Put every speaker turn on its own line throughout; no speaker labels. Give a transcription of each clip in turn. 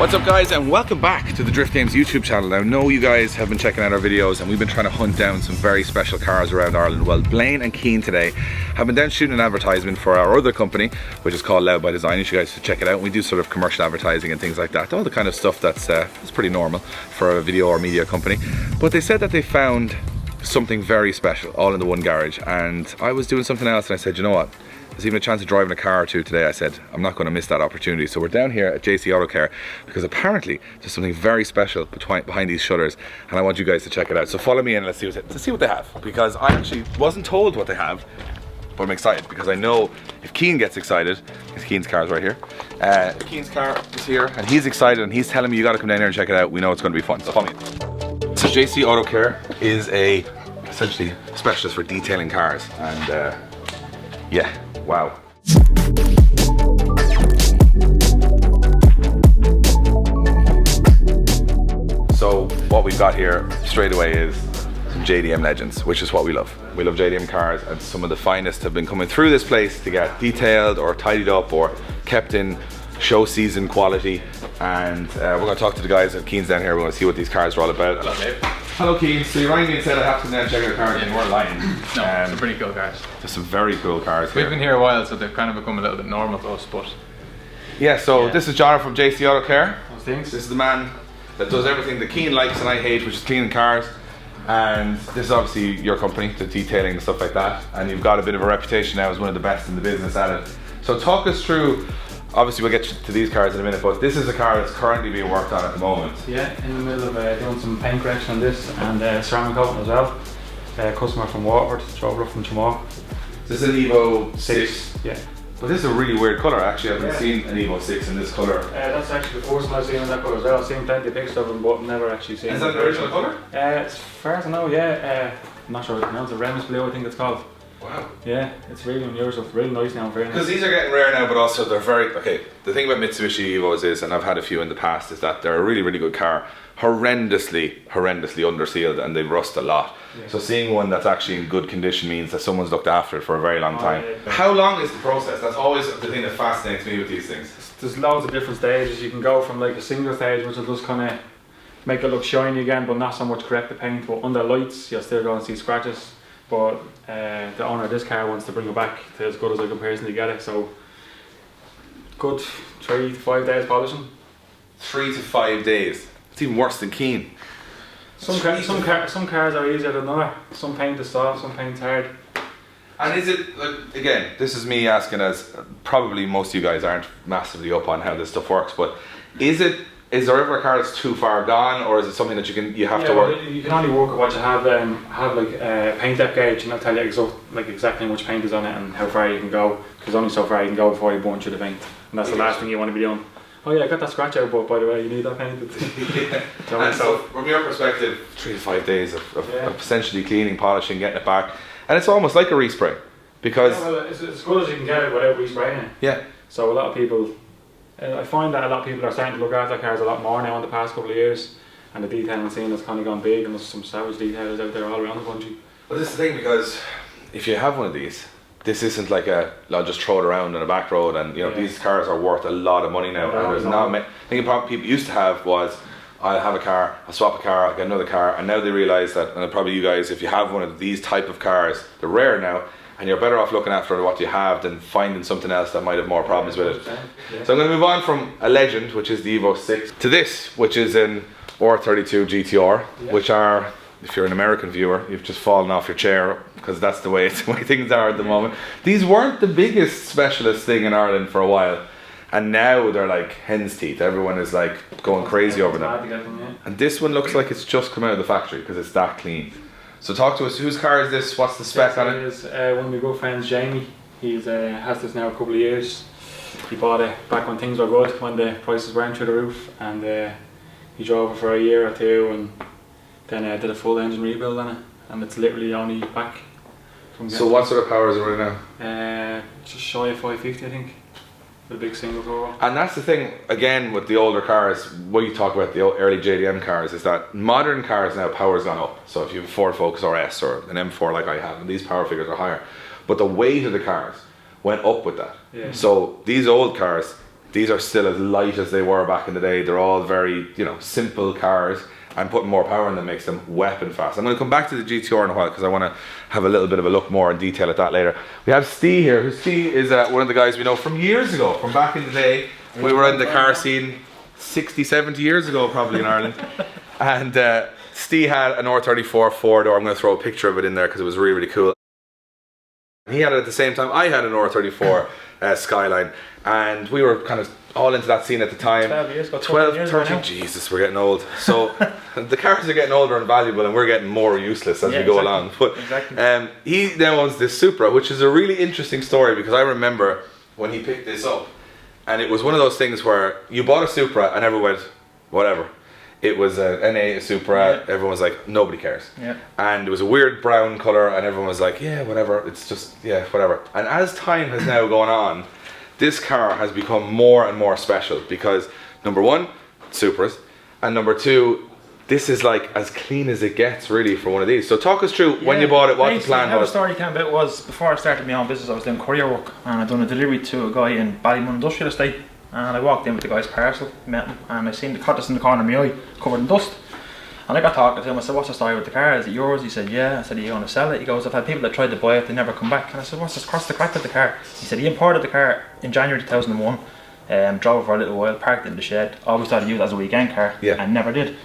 What's up guys, and welcome back to the Drift Games YouTube channel. Now I know you guys have been checking out our videos and we've been trying to hunt down some very special cars around Ireland. Well, Blaine and Keane today have been down shooting an advertisement for our other company, which is called Loud by Design. You guys should check it out. We do sort of commercial advertising and things like that, all the kind of stuff that's pretty normal for a video or media company. But they said that they found something very special all in the one garage, and I was doing something else and I said, you know what, there's even a chance of driving a car or two today. I said, I'm not going to miss that opportunity. So we're down here at JC Autocare because apparently there's something very special behind these shutters, and I want you guys to check it out. So follow me in and let's see what they have, because I actually wasn't told what they have, but I'm excited because I know if Keane gets excited, because Keane's car is right here. Keane's car is here and he's excited and he's telling me you got to come down here and check it out. We know it's going to be fun. So follow me in. So JC Autocare is essentially a specialist for detailing cars, and yeah. Wow. So what we've got here straight away is some JDM legends, which is what we love. We love JDM cars, and some of the finest have been coming through this place to get detailed or tidied up or kept in show season quality. And we're going to talk to the guys at Keane's down here. We're going to see what these cars are all about.
Hello, Dave.
Hello, Keane. So you rang me and said I have to come down and check out the cars, and we're lying.
No, some pretty cool cars.
There's some very cool cars here.
We've been here a while, so they've kind of become a little bit normal to us, but...
Yeah, so this is John from JC Autocare.
Those things.
This is the man that does everything that Keane likes and I hate, which is cleaning cars. And this is obviously your company, the detailing and stuff like that. And you've got a bit of a reputation now as one of the best in the business at it. So talk us through, obviously we'll get to these cars in a minute, but this is a car that's currently being worked on at the moment.
Yeah, in the middle of doing some paint correction on this and ceramic coating as well. Customer from Waterford, drove up from Chimok.
This is an Evo 6.
Yeah.
But this is a really weird colour actually. I haven't seen an Evo 6 in this colour.
That's actually the first one I've seen in that colour as well. I've seen plenty of pictures of them, but never actually seen.
Is that the original colour?
As far as I know, yeah. I'm not sure what it's pronounced. Remus Blue, I think it's called.
Wow.
Yeah, it's really unusual, really nice now, very nice.
Because these are getting rare now, but also they're very, okay, the thing about Mitsubishi Evos is, and I've had a few in the past, is that they're a really, really good car, horrendously undersealed, and they rust a lot. Yeah. So seeing one that's actually in good condition means that someone's looked after it for a very long time. Yeah. How long is the process? That's always the thing that fascinates me with these things.
There's loads of different stages. You can go from like a single stage, which will just kind of make it look shiny again, but not so much correct the paint, but under lights you'll still go and see scratches. But the owner of this car wants to bring it back to as good as I can personally get it, so good 3 to 5 days polishing. 3 to 5 days? It's even worse than Keane. Some cars are easier than others. Some paint is soft, some paint's hard. And is it, like, again, this is me asking, as probably most of you guys aren't massively up on how this stuff works, but is there ever a car that's too far gone, or is it something that you have to work? You can only work with what you have. Have like a paint depth gauge, and I'll tell you exactly how much paint is on it and how far you can go. Because only so far you can go before you burn through the paint, and that's the last thing you want to be doing. Oh yeah, I got that scratch out, but by the way, you need that paint.
Yeah. And so, from your perspective, 3 to 5 days of essentially cleaning, polishing, getting it back, and it's almost like a respray, because
it's as good as you can get it without respraying it. Yeah. So a lot of people. I find that a lot of people are starting to look after cars a lot more now in the past couple of years, and the detailing scene has kind of gone big, and there's some savage detailers out there all around the country.
But this is the thing, because if you have one of these, this isn't like I'll just throw it around on a back road, and you know these cars are worth a lot of money now. And there's not many. I think the problem people used to have was, I'll have a car, I'll swap a car, I'll get another car, and now they realise that, and probably you guys, if you have one of these type of cars, they're rare now. And you're better off looking after what you have than finding something else that might have more problems with it. Yeah. So I'm going to move on from a legend, which is the Evo 6, to this, which is an R32 GTR, which are, if you're an American viewer, you've just fallen off your chair, because that's the way things are at the moment. These weren't the biggest specialist thing in Ireland for a while, and now they're like hen's teeth. Everyone is like going crazy over them. And this one looks like it's just come out of the factory because it's that clean. So talk to us, whose car is this? What's the spec on it?
It is one of my good friends, Jamie. He's has this now a couple of years. He bought it back when things were good, when the prices weren't through the roof, and he drove it for a year or two, and then did a full engine rebuild on it, and it's literally only back from.
So what sort of power is it running now?
Just shy of 550, I think. The big single turbo.
And that's the thing, again, with the older cars, what you talk about the early JDM cars, is that modern cars now, power's gone up. So if you have a Ford Focus RS or an M4 like I have, and these power figures are higher, but the weight of the cars went up with that. Yeah. So these old cars, these are still as light as they were back in the day. They're all very, you know, simple cars, and putting more power in them makes them weapon fast. I'm going to come back to the GTR in a while because I want to have a little bit of a look more in detail at that later. We have Steve here. Steve is one of the guys we know from years ago, from back in the day. We were in the car scene 60, 70 years ago probably in Ireland. And Steve had an R34 4-door. I'm going to throw a picture of it in there because it was really, really cool. He had it at the same time I had an R34 Skyline, and we were kind of all into that scene at the time.
12 years ago,
12, 13, Jesus, we're getting old. So the cars are getting older and valuable, and we're getting more useless as we go along. But he now owns this Supra, which is a really interesting story because I remember when he picked this up, and it was one of those things where you bought a Supra and everyone went, whatever. It was a Supra, everyone was like, nobody cares. And it was a weird brown colour, and everyone was like, yeah, whatever, it's just, yeah, whatever. And as time has now gone on, this car has become more and more special because, number one, Supras, and number two, this is like as clean as it gets really for one of these. So talk us through when you bought it, what the plan
how
was.
The story came about was before I started my own business, I was doing courier work, and I'd done a delivery to a guy in Ballymun Industrial Estate. And I walked in with the guy's parcel, met him, and I seen the cutlass in the corner of my eye, covered in dust. And I got talking to him. I said, "What's the story with the car? Is it yours?" He said, "Yeah." I said, "Are you going to sell it?" He goes, "I've had people that tried to buy it, they never come back." And I said, "What's the crack with the car?" He said he imported the car in January 2001, drove it for a little while, parked it in the shed, always thought he'd use it as a weekend car, and never did.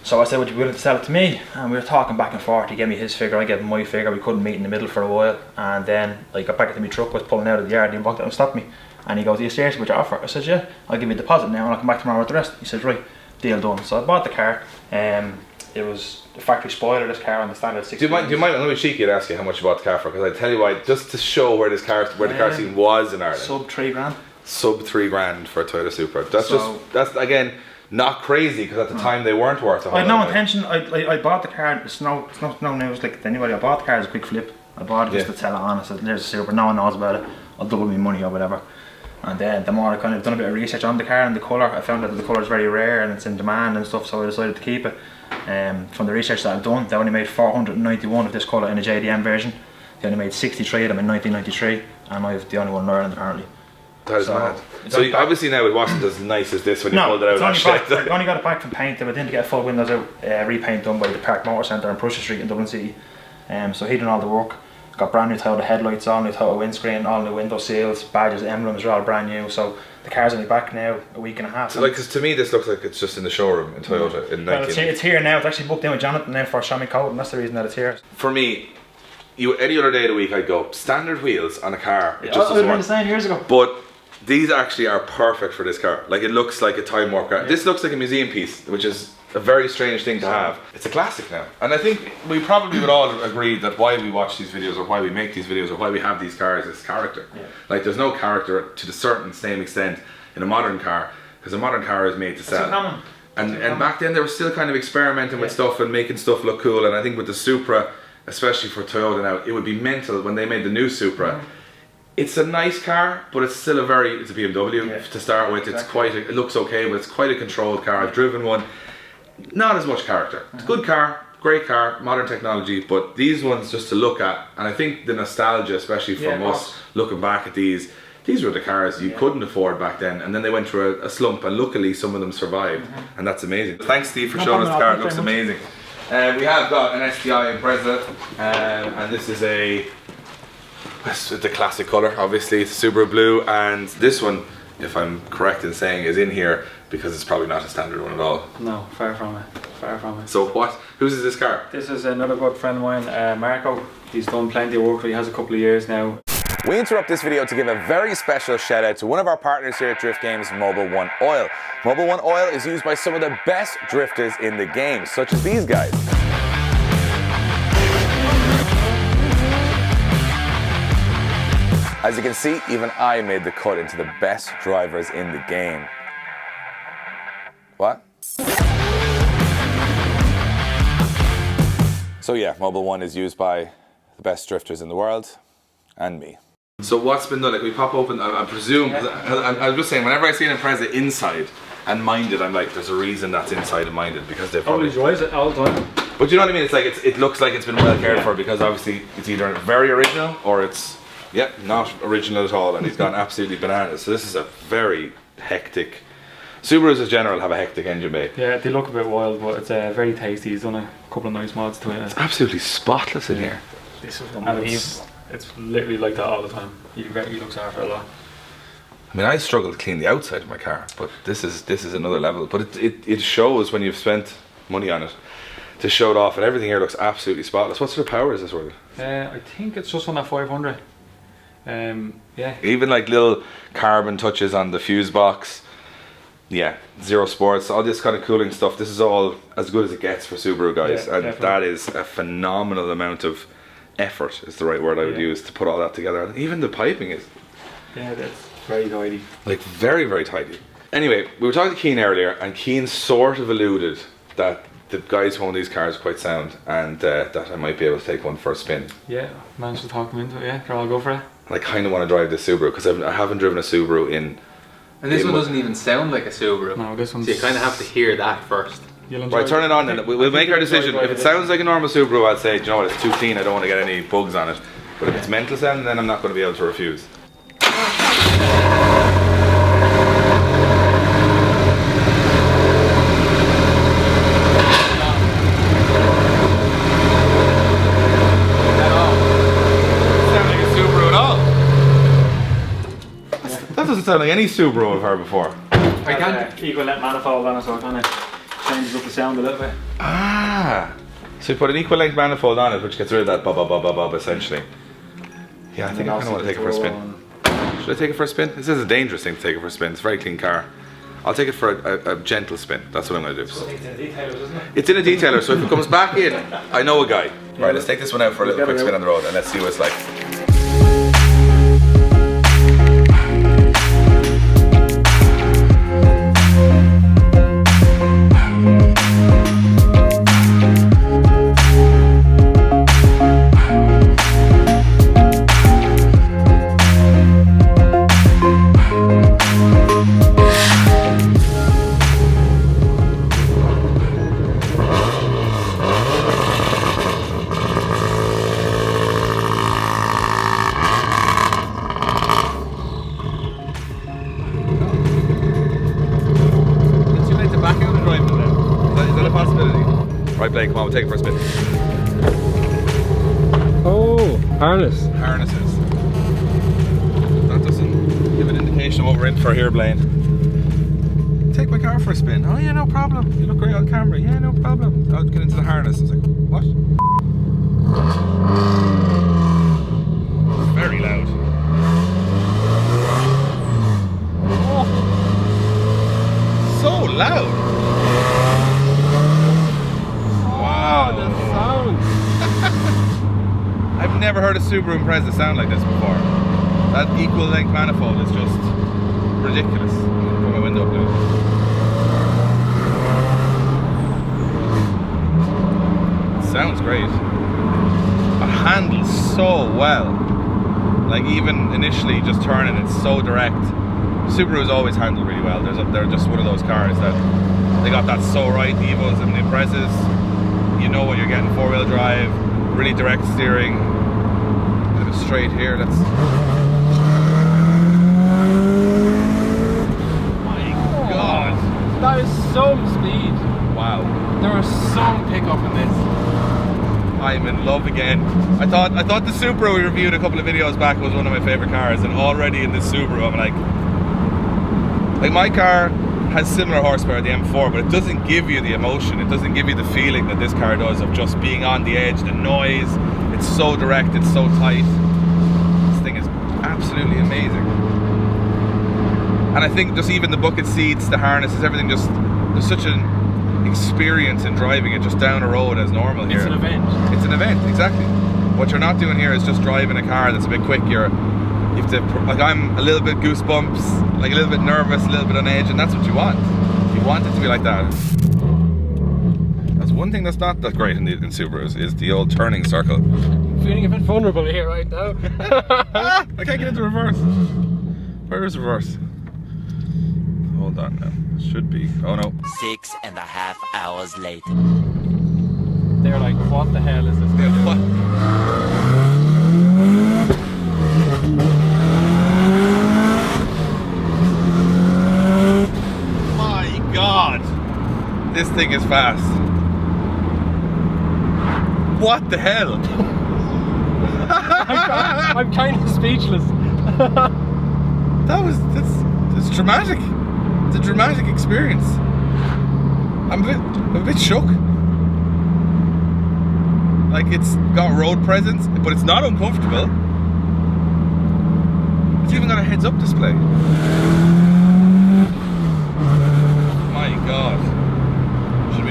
So I said, "Would you be willing to sell it to me?" And we were talking back and forth. He gave me his figure, I gave him my figure. We couldn't meet in the middle for a while. And then I got back into my truck, was pulling out of the yard, and he walked out and stopped me. And he goes, "Are you serious with your offer?" I said, "Yeah, I'll give you a deposit now and I'll come back tomorrow with the rest." He said, "Right, deal done." So I bought the car. It was the factory spoiler, this car on the standard 6.
Do you mind? Let me cheeky and ask you how much you bought the car for, because I tell you why, just to show where the car scene was in Ireland.
Sub 3 grand.
Sub 3 grand for a Toyota Supra. That's again not crazy because at the time they weren't worth a whole lot.
I had no intention. I bought the car. It's no news like to anybody. I bought the car as a quick flip. I bought it just to sell it on. I said, "There's a Supra. No one knows about it. I'll double my money or whatever." And then the more I kind of done a bit of research on the car and the colour, I found that the colour is very rare and it's in demand and stuff, so I decided to keep it. From the research that I've done, they only made 491 of this colour in a JDM version. They only made 63 of them in 1993, and I'm the only one in Ireland apparently.
That is mad. So obviously now it wasn't as nice as this when you pulled it out.
I only got it back from paint. They didn't get full windows out, repaint done by the Park Motor Centre on Prussia Street in Dublin City. So he done all the work. Got brand new Toyota headlights, all new Toyota windscreen, all new window seals, badges, emblems are all brand new. So the car's only back now a week and a half.
So like, cause to me this looks like it's just in the showroom in Toyota in 19...
It's here now. It's actually booked in with Jonathan now for Shami Code, and that's the reason that it's here.
For me, any other day of the week I'd go standard wheels on a car. It just
I would
doesn't
have been
work.
the same years ago.
But these actually are perfect for this car. Like, it looks like a time warp car. This looks like a museum piece, which is a very strange thing to have. It's a classic now. And I think we probably would all agree that why we watch these videos or why we make these videos or why we have these cars is character. Like, there's no character to the certain same extent in a modern car, because a modern car is made to sell. And back then they were still kind of experimenting with stuff and making stuff look cool. And I think with the Supra, especially for Toyota now, it would be mental when they made the new Supra. It's a nice car, but it's still it's a BMW to start with. Exactly. It looks okay, but it's quite a controlled car. I've driven one. Not as much character. It's a good car, great car, modern technology, but these ones just to look at, and I think the nostalgia, especially from us looking back at these were the cars you couldn't afford back then, and then they went through a slump, and luckily some of them survived, and that's amazing. Thanks, Steve, for showing us the car. It looks amazing. We have got an STI Impreza, and this is the classic colour, obviously. It's Subaru blue, and this one, if I'm correct in saying, is in here because it's probably not a standard one at all.
No, far from it. Far from it.
So whose is this car?
This is another good friend of mine, Marco. He's done plenty of work, he has a couple of years now.
We interrupt this video to give a very special shout out to one of our partners here at Drift Games, Mobil 1 Oil. Mobil 1 Oil is used by some of the best drifters in the game, such as these guys. As you can see, even I made the cut into the best drivers in the game. What? So yeah, Mobil 1 is used by the best drifters in the world, and me. So what's been done? Like, we pop open, I presume, I'm just saying, whenever I see an Impreza inside and minded, I'm like, there's a reason that's inside and minded, because they've probably...
enjoys it all the time.
But you know what I mean? It's like, it looks like it's been well cared for, because obviously it's either very original or it's Yep, not original at all, and he's gone absolutely bananas. So this is a very hectic. Subarus as general have a hectic engine bay.
Yeah, they look a bit wild, but it's very tasty. He's done a couple of nice mods to it.
It's absolutely spotless in here.
This is
And
unbelievable.
it's literally like that all the time. He looks after it a lot.
I mean, I struggle to clean the outside of my car, but this is another level. But it shows when you've spent money on it to show it off, and everything here looks absolutely spotless. What sort of power is this worth?
I think it's just on that 500. Yeah.
Even like little carbon touches on the fuse box. Yeah, zero sports, all this kind of cooling stuff. This is all as good as it gets for Subaru, guys.
Yeah,
and
definitely.
that is a phenomenal amount of effort, is the right word I would use, to put all that together. And even the piping is
Yeah, that's very tidy.
like very, very tidy. Anyway, we were talking to Keane earlier, and Keane sort of alluded that the guys who own these cars are quite sound, and that I might be able to take one for a spin.
Yeah, managed to talk him into it. Yeah, I'll go for it.
And I kind of want to drive this Subaru because I haven't driven a Subaru in.
And this
It
one
mu-
doesn't even sound like a Subaru.
No, this one's.
So you kind of have to hear that first.
You'll enjoy
Right, turn it on, and we'll make our
you'll enjoy
decision. If it
driving
sounds like a normal Subaru, I'd say, do you know what, it's too clean, I don't want to get any bugs on it. But if it's mental sound, then I'm not going to be able to refuse. That doesn't sound like any Subaru I've heard before.
I can't equal that manifold on it, so it kind of changes up the sound a little bit.
Ah, so you put an equal length manifold on it, which gets rid of that bob, bob, bob, bob, bob, essentially. Yeah, I think I kind of want to take it for a spin. Should I take it for a spin? This is a dangerous thing to take it for a spin. It's a very clean car. I'll take it for a gentle spin. That's what I'm going to do.
It's in the detailers, isn't it?
It's in a detailer, so if it comes back in, I know a guy. Right, let's take this one out for a little quick spin on the road, and let's see what it's like. Right, Blake, come on, we'll take it for a spin.
Oh, harness.
Harnesses. That doesn't give an indication of what we're in for here, Blaine. Take my car for a spin. Oh yeah, no problem. You look great on camera. Yeah, no problem. I'll get into the harness. I was like, what? Very loud. Oh. So loud. Wow.
The sound.
I've never heard a Subaru Impreza sound like this before. That equal length manifold is just ridiculous. I'm gonna put my window up now. It sounds great. It handles so well. Like even initially just turning, it's so direct. Subarus always handle really well. They're just one of those cars that they got that so right, the Evos and the Imprezas. You know what you're getting, 4-wheel drive, really direct steering. Bit of straight here, let's... My God!
That is some speed.
Wow.
There is some pickup in this.
I'm in love again. I thought the Supra we reviewed a couple of videos back was one of my favorite cars, and already in this Subaru I'm like my car has similar horsepower, the M4, but it doesn't give you the emotion, it doesn't give you the feeling that this car does of just being on the edge, the noise. It's so direct, it's so tight. This thing is absolutely amazing. And I think just even the bucket seats, the harnesses, everything, just there's such an experience in driving it just down a road as normal here.
It's an event.
It's an event, exactly. What you're not doing here is just driving a car that's a bit quick. You have to, like I'm a little bit goosebumps, like a little bit nervous, a little bit on edge, and that's what you want. You want it to be like that. That's one thing that's not that great in Subarus, is the old turning circle.
I'm feeling a bit vulnerable here right now.
I can't get into reverse. Where is reverse? Hold on now. It should be. Oh no.
6.5 hours later.
They're like, what the hell is this?
Yeah, what? This thing is fast. What the hell?
I'm kind of speechless.
That's dramatic. It's a dramatic experience. I'm a bit shook. Like, it's got road presence, but it's not uncomfortable. It's even got a heads-up display. My God.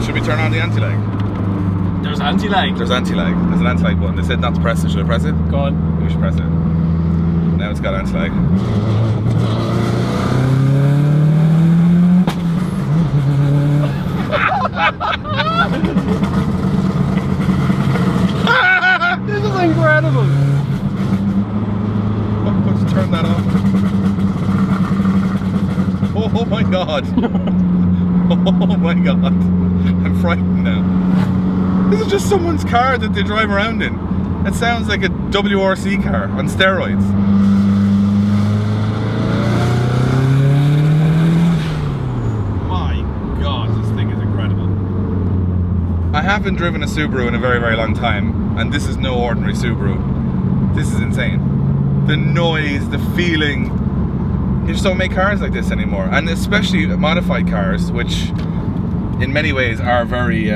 Should we turn on the anti-lag?
There's anti-lag.
There's anti-lag. There's an anti-lag button. They said not to press it. Should I press it?
Go on.
We should press it. Now it's got anti-lag.
This is incredible.
Let's turn that off. Oh my God. Oh my God. I'm frightened now. This is just someone's car that they drive around in. It sounds like a WRC car on steroids. My God, this thing is incredible. I haven't driven a Subaru in a very, very long time, and this is no ordinary Subaru. This is insane. The noise, the feeling. You just don't make cars like this anymore, and especially modified cars, which in many ways are very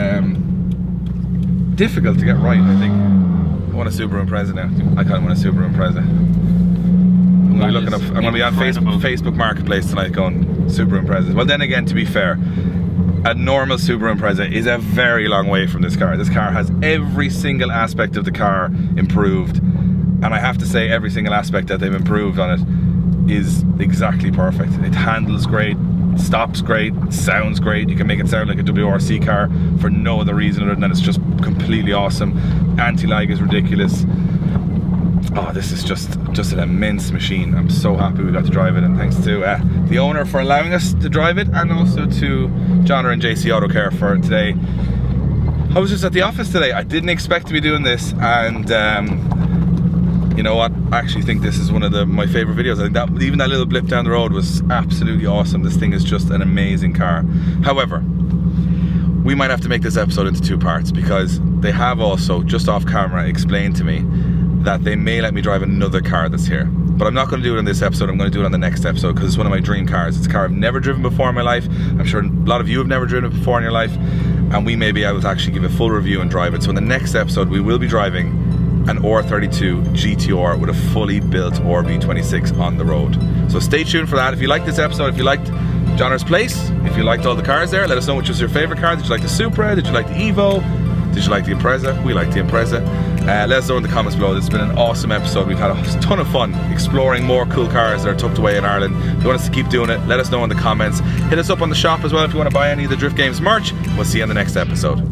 difficult to get right, I think. I want a Subaru Impreza now. I kind of want a Subaru Impreza. I'm going to be looking up. I'm going to be on Facebook Marketplace tonight going Subaru Impreza. Well, then again, to be fair, a normal Subaru Impreza is a very long way from this car. This car has every single aspect of the car improved, and I have to say every single aspect that they've improved on it is exactly perfect. It handles great, stops great, sounds great. You can make it sound like a WRC car for no other reason other than it's just completely awesome. Anti-lag is ridiculous. Oh, this is just an immense machine. I'm so happy we got to drive it, and thanks to the owner for allowing us to drive it, and also to John and JC Autocare for today. I was just at the office today. I didn't expect to be doing this, and you know what? I actually think this is one of my favorite videos. I think that even that little blip down the road was absolutely awesome. This thing is just an amazing car. However, we might have to make this episode into 2 parts, because they have also, just off camera, explained to me that they may let me drive another car that's here. But I'm not going to do it in this episode. I'm going to do it on the next episode, because it's one of my dream cars. It's a car I've never driven before in my life. I'm sure a lot of you have never driven it before in your life, and we may be able to actually give a full review and drive it. So in the next episode, we will be driving an R32 GTR with a fully built RB26 on the road. So stay tuned for that. If you liked this episode, if you liked Johnner's Place, if you liked all the cars there, let us know which was your favorite car. Did you like the Supra? Did you like the Evo? Did you like the Impreza? We like the Impreza. Let us know in the comments below. This has been an awesome episode. We've had a ton of fun exploring more cool cars that are tucked away in Ireland. If you want us to keep doing it, let us know in the comments. Hit us up on the shop as well if you want to buy any of the Drift Games merch. We'll see you in the next episode.